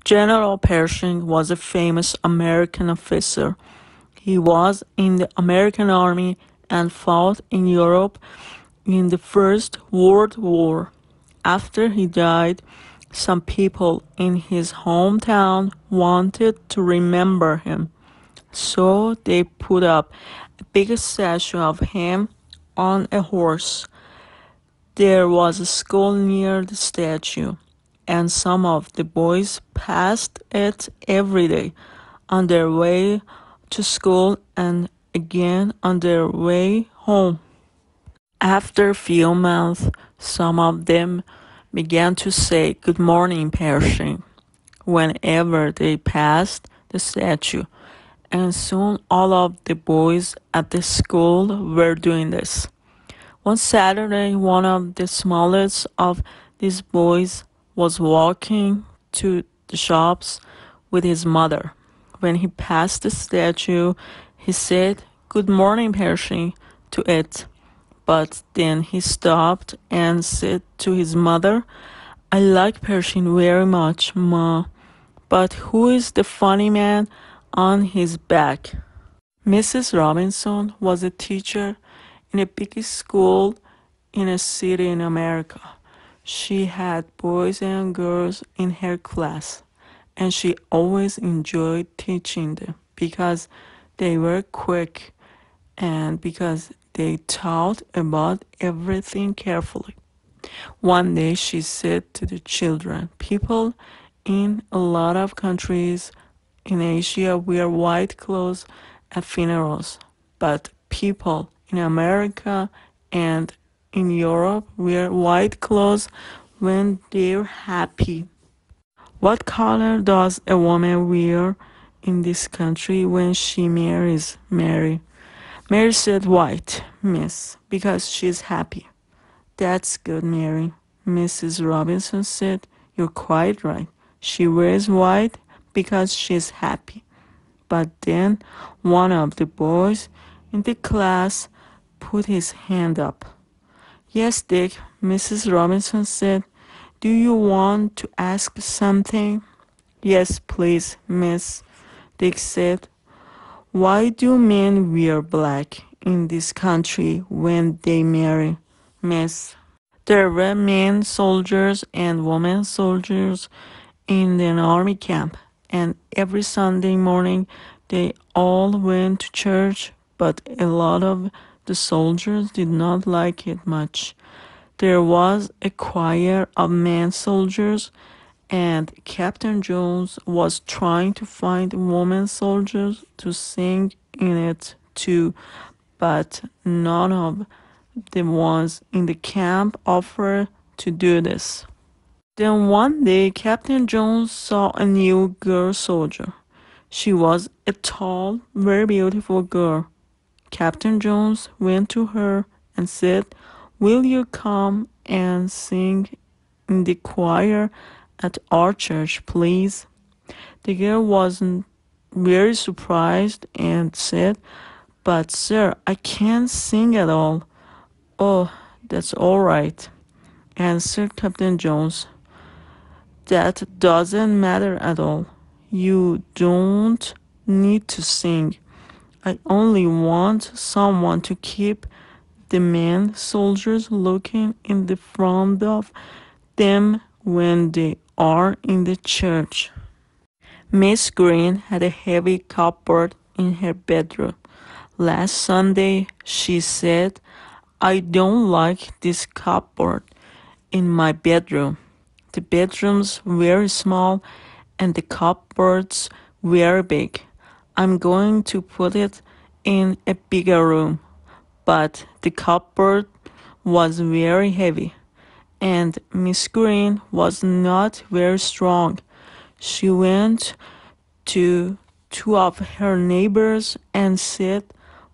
General Pershing was a famous American officer. He was in the American Army and fought in Europe in the First World War. After he died, some people in his hometown wanted to remember him, so they put up a big statue of him on a horse. There was a school near the statue, and some of the boys passed it every day on their way to school and again on their way home. After a few months, some of them began to say "Good morning, Pershing" whenever they passed the statue, and soon all of the boys at the school were doing this. One Saturday, one of the smallest of these boys was walking to the shops with his mother. When he passed the statue, he said, "Good morning, Pershing," to it. But then he stopped and said to his mother, "I like Pershing very much, Ma, but who is the funny man on his back?" Mrs. Robinson was a teacher in a big school in a city in America. She had boys and girls in her class, and she always enjoyed teaching them because they were quick and because they thought about everything carefully. One day she said to the children, "People in a lot of countries in Asia wear white clothes at funerals, but people in America and in Europe wear white clothes when they're happy. What color does a woman wear in this country when she marries Mary?" Mary said, "White, miss, because she's happy." "That's good, Mary," Mrs. Robinson said. "You're quite right. She wears white because she's happy." But then one of the boys in the class put his hand up. "Yes, Dick," Mrs. Robinson said. "Do you want to ask something?" "Yes, please, miss," Dick said. "Why do men wear black in this country when they marry, miss?" There were men soldiers and women soldiers in an army camp, and every Sunday morning they all went to church, but a lot of the soldiers did not like it much. There was a choir of men soldiers, and Captain Jones was trying to find women soldiers to sing in it too, but none of the ones in the camp offered to do this. Then one day Captain Jones saw a new girl soldier. She was a tall, very beautiful girl. Captain Jones went to her and said, "Will you come and sing in the choir at our church, please?" The girl wasn't very surprised and said, "But sir, I can't sing at all." "Oh, that's all right," answered Captain Jones. "That doesn't matter at all. You don't need to sing. I only want someone to keep the men soldiers looking in the front of them when they are in the church." Miss Green had a heavy cupboard in her bedroom. Last Sunday, she said, "I don't like this cupboard in my bedroom. The bedroom's very small and the cupboard's very big. I'm going to put it in a bigger room." But the cupboard was very heavy, and Miss Green was not very strong. She went to two of her neighbors and said,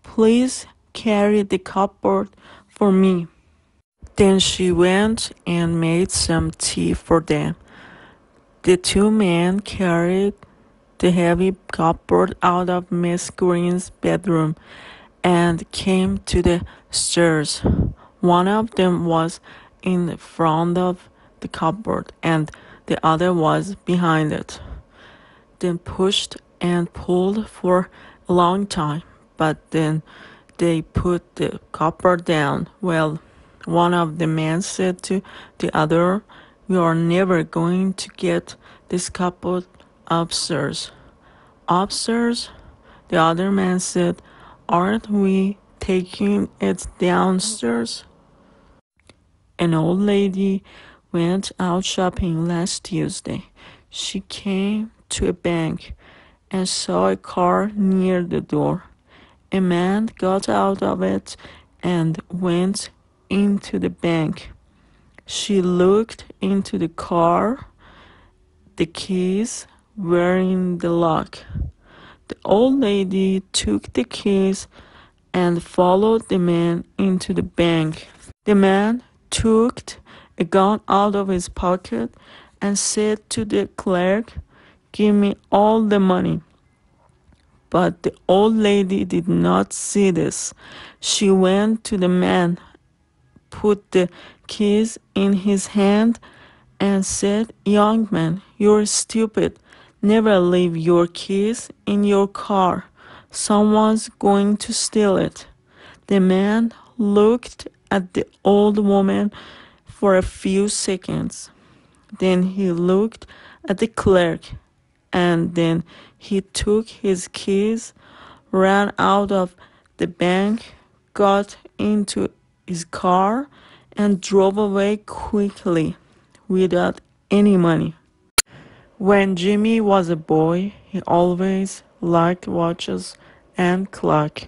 "Please carry the cupboard for me." Then she went and made some tea for them. The two men carried the heavy cupboard out of Miss Green's bedroom and came to the stairs. One of them was in front of the cupboard and the other was behind it. then pushed and pulled for a long time, but then they put the copper down. Well, one of the men said to the other, "We are never going to get this copper upstairs." Upstairs? The other man said, "Aren't we taking it downstairs?" An old lady went out shopping last Tuesday. She came to a bank and saw a car near the door. A man got out of it and went into the bank. She looked into the car. The keys were in the lock. The old lady took the keys and followed the man into the bank. The man took a gun out of his pocket and said to the clerk, "Give me all the money." But the old lady did not see this. She went to the man, put the keys in his hand, and said, "Young man, you're stupid. Never leave your keys in your car. Someone's going to steal it." The man looked at the old woman for a few seconds. Then he looked at the clerk, and then he took his keys, ran out of the bank, got into his car, and drove away quickly without any money. When Jimmy was a boy, he always liked watches and clock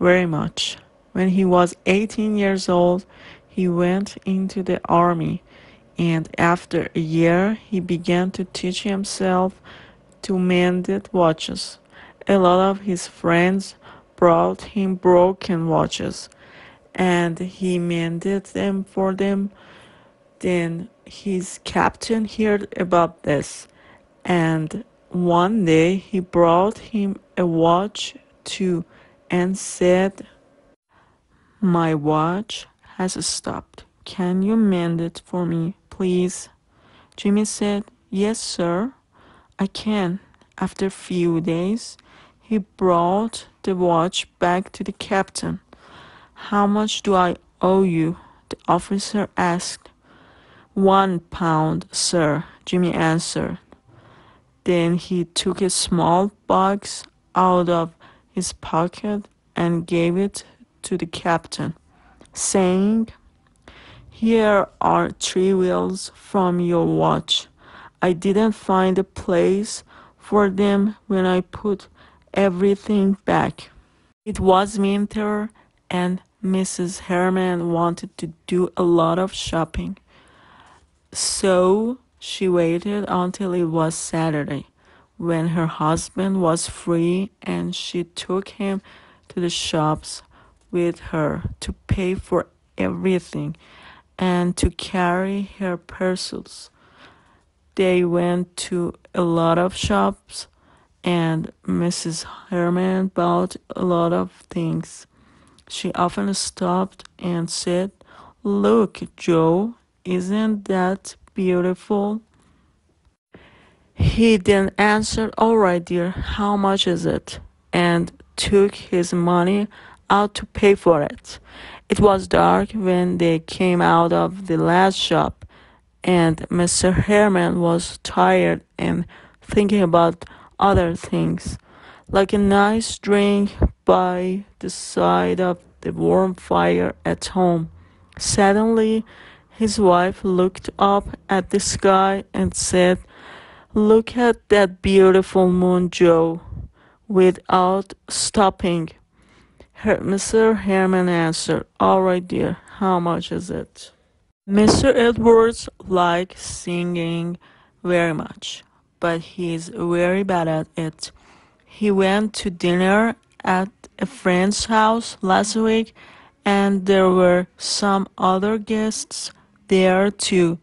very much. When he was 18 years old, he went into the army, and after a year, he began to teach himself to mend watches. A lot of his friends brought him broken watches, and he mended them for them. Then his captain heard about this, and one day he brought him a watch too and said, "My watch has stopped. Can you mend it for me, please?" Jimmy said, "Yes, sir, I can." After a few days, he brought the watch back to the captain. "How much do I owe you?" the officer asked. £1, sir," Jimmy answered. Then he took a small box out of his pocket and gave it to the captain, saying, "Here are 3 wheels from your watch. I didn't find a place for them when I put everything back." It was winter, and Mrs. Herman wanted to do a lot of shopping. So she waited until it was Saturday, when her husband was free, and she took him to the shops with her to pay for everything and to carry her parcels. They went to a lot of shops, and Mrs. Herman bought a lot of things. She often stopped and said, "Look, Joe, isn't that beautiful?" He then answered, "All right, dear, how much is it?" and took his money out to pay for it. It was dark when they came out of the last shop, and Mr. Herman was tired and thinking about other things, like a nice drink by the side of the warm fire at home. Suddenly, his wife looked up at the sky and said, "Look at that beautiful moon, Joe," without stopping. Mr. Herman answered, "All right, dear, how much is it?" Mr. Edwards likes singing very much, but he's very bad at it. He went to dinner at a friend's house last week, and there were some other guests there too.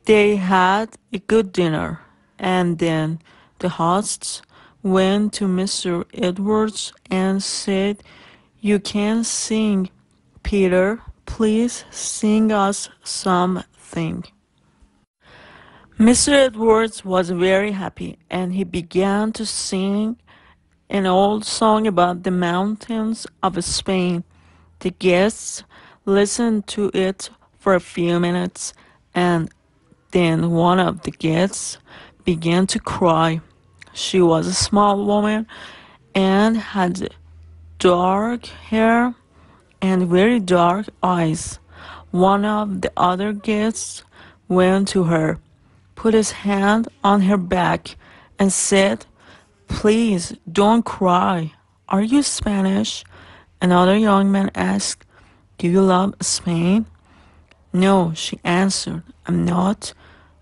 They had a good dinner, and then the hosts went to Mr. Edwards and said, "You can sing, Peter. Please sing us something." Mr. Edwards was very happy, and he began to sing an old song about the mountains of Spain. The guests listened to it for a few minutes, and then one of the guests began to cry. She was a small woman and had dark hair and very dark eyes. One of the other guests went to her, put his hand on her back, and said, "Please don't cry. Are you Spanish?" Another young man asked, "Do you love Spain?" "No," she answered, "I'm not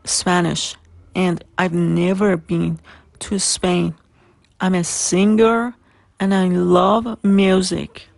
Spanish, and I've never been to Spain. I'm a singer and I love music."